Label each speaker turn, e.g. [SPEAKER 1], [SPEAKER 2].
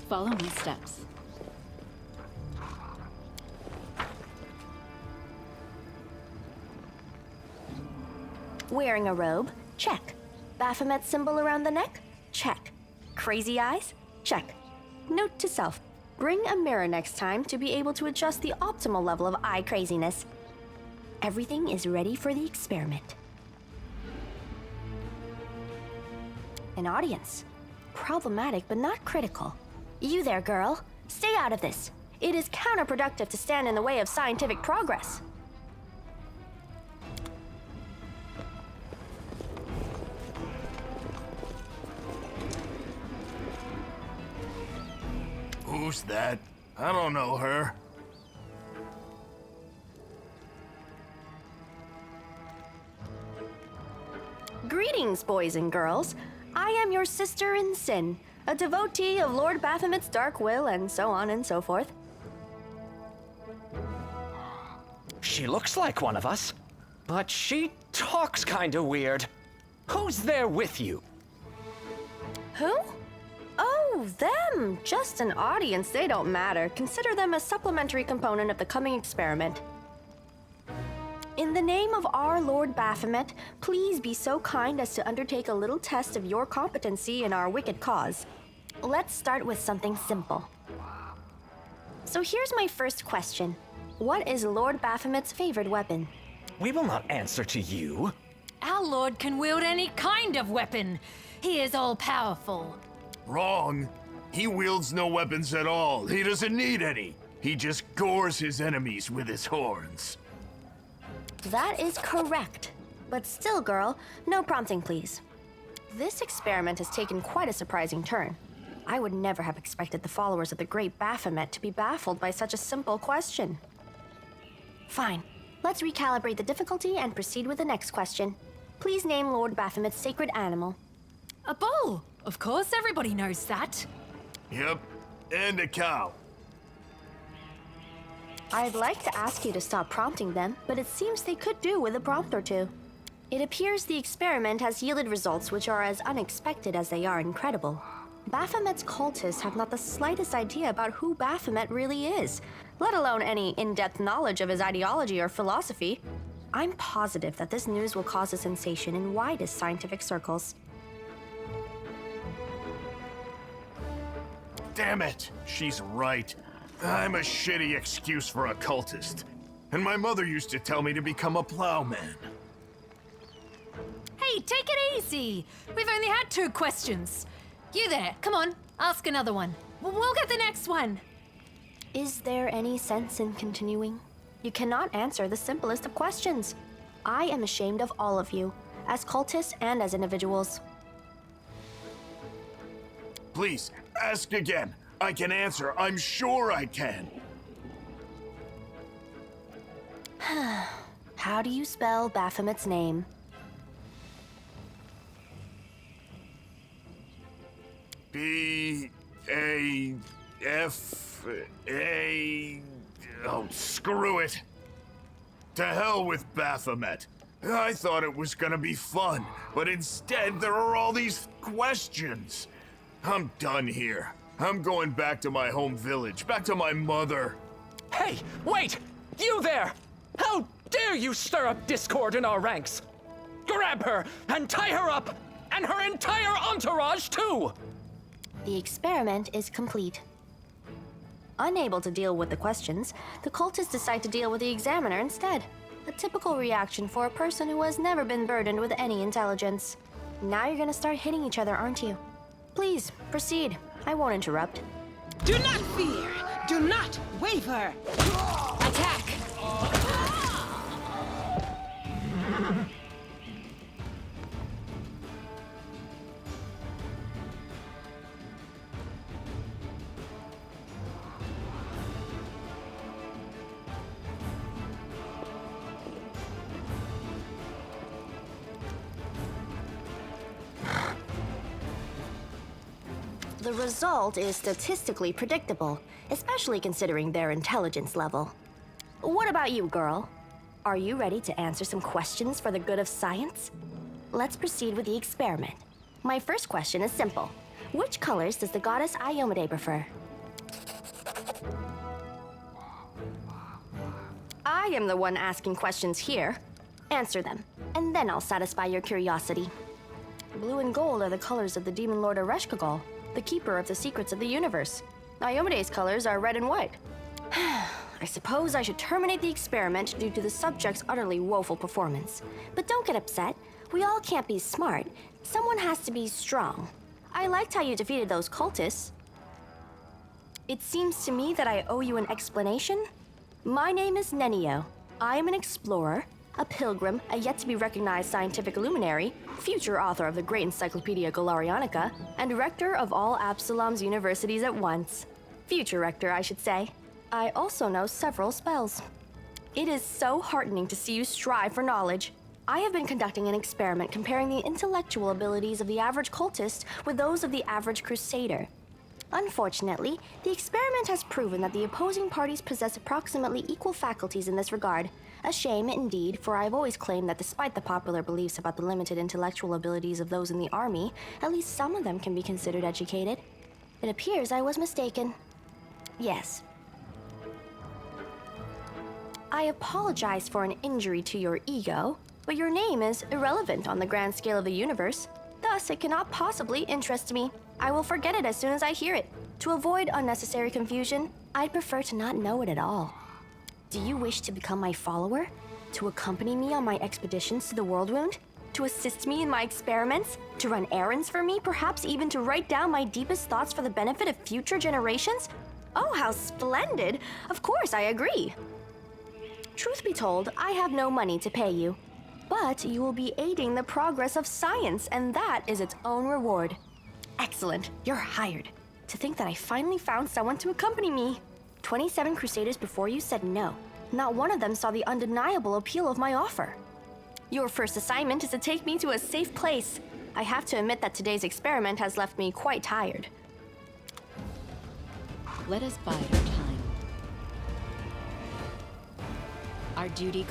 [SPEAKER 1] Follow my steps.
[SPEAKER 2] Wearing a robe? Check. Baphomet symbol around the neck? Check. Crazy eyes? Check. Note to self. Bring a mirror next time to be able to adjust the optimal level of eye craziness. Everything is ready for the experiment. An audience. Problematic but not critical. You there, girl. Stay out of this. It is counterproductive to stand in the way of scientific progress.
[SPEAKER 3] Who's that? I don't know her.
[SPEAKER 2] Greetings, boys and girls. I am your sister in sin, a devotee of Lord Baphomet's dark will, and so on and so forth.
[SPEAKER 4] She looks like one of us, but she talks kinda weird. Who's there with you?
[SPEAKER 2] Who? Oh, them! Just an audience, they don't matter. Consider them a supplementary component of the coming experiment. In the name of our Lord Baphomet, please be so kind as to undertake a little test of your competency in our wicked cause. Let's start with something simple. So here's my first question. What is Lord Baphomet's favorite weapon?
[SPEAKER 4] We will not answer to you.
[SPEAKER 5] Our lord can wield any kind of weapon. He is all-powerful.
[SPEAKER 3] Wrong. He wields no weapons at all. He doesn't need any. He just gores his enemies with his horns.
[SPEAKER 2] That is correct. But still, girl, no prompting, please. This experiment has taken quite a surprising turn. I would never have expected the followers of the great Baphomet to be baffled by such a simple question. Fine. Let's recalibrate the difficulty and proceed with the next question. Please name Lord Baphomet's sacred animal.
[SPEAKER 5] A bull! Of course, everybody knows that.
[SPEAKER 3] Yep, and a cow.
[SPEAKER 2] I'd like to ask you to stop prompting them, but it seems they could do with a prompt or two. It appears the experiment has yielded results which are as unexpected as they are incredible. Baphomet's cultists have not the slightest idea about who Baphomet really is, let alone any in-depth knowledge of his ideology or philosophy. I'm positive that this news will cause a sensation in widest scientific circles.
[SPEAKER 3] Damn it, she's right. I'm a shitty excuse for a cultist. And my mother used to tell me to become a plowman.
[SPEAKER 5] Hey, take it easy. We've only had 2 questions. You there, come on, ask another one. We'll get the next one.
[SPEAKER 2] Is there any sense in continuing? You cannot answer the simplest of questions. I am ashamed of all of you, as cultists and as individuals.
[SPEAKER 3] Please, ask again. I can answer. I'm sure I can.
[SPEAKER 2] How do you spell Baphomet's name?
[SPEAKER 3] B-A-F-A... Oh, screw it. To hell with Baphomet. I thought it was gonna be fun, but instead there are all these questions. I'm done here. I'm going back to my home village, back to my mother.
[SPEAKER 4] Hey, wait! You there! How dare you stir up discord in our ranks? Grab her and tie her up, and her entire entourage too!
[SPEAKER 2] The experiment is complete. Unable to deal with the questions, the cultists decide to deal with the examiner instead. A typical reaction for a person who has never been burdened with any intelligence. Now you're gonna start hitting each other, aren't you? Please, proceed. I won't interrupt.
[SPEAKER 6] Do not fear! Do not waver! Attack!
[SPEAKER 2] The result is statistically predictable, especially considering their intelligence level. What about you, girl? Are you ready to answer some questions for the good of science? Let's proceed with the experiment. My first question is simple. Which colors does the goddess Iomade prefer? I am the one asking questions here. Answer them, and then I'll satisfy your curiosity. Blue and gold are the colors of the demon lord Ereshkigal, the keeper of the secrets of the universe. Iomade's colors are red and white. I suppose I should terminate the experiment due to the subject's utterly woeful performance. But don't get upset. We all can't be smart. Someone has to be strong. I liked how you defeated those cultists. It seems to me that I owe you an explanation. My name is Nenio. I am an explorer, a pilgrim, a yet-to-be-recognized scientific luminary, future author of the great Encyclopedia Galarianica, and rector of all Absalom's universities at once. Future rector, I should say. I also know several spells. It is so heartening to see you strive for knowledge. I have been conducting an experiment comparing the intellectual abilities of the average cultist with those of the average crusader. Unfortunately, the experiment has proven that the opposing parties possess approximately equal faculties in this regard. A shame, indeed, for I've always claimed that despite the popular beliefs about the limited intellectual abilities of those in the army, at least some of them can be considered educated. It appears I was mistaken. Yes. I apologize for an injury to your ego, but your name is irrelevant on the grand scale of the universe. Thus, it cannot possibly interest me. I will forget it as soon as I hear it. To avoid unnecessary confusion, I'd prefer to not know it at all. Do you wish to become my follower? To accompany me on my expeditions to the World Wound? To assist me in my experiments? To run errands for me? Perhaps even to write down my deepest thoughts for the benefit of future generations? Oh, how splendid! Of course, I agree. Truth be told, I have no money to pay you. But you will be aiding the progress of science, and that is its own reward. Excellent, you're hired. To think that I finally found someone to accompany me. 27 Crusaders before you said no. Not one of them saw the undeniable appeal of my offer. Your first assignment is to take me to a safe place. I have to admit that today's experiment has left me quite tired.
[SPEAKER 1] Let us bide our time. Our duty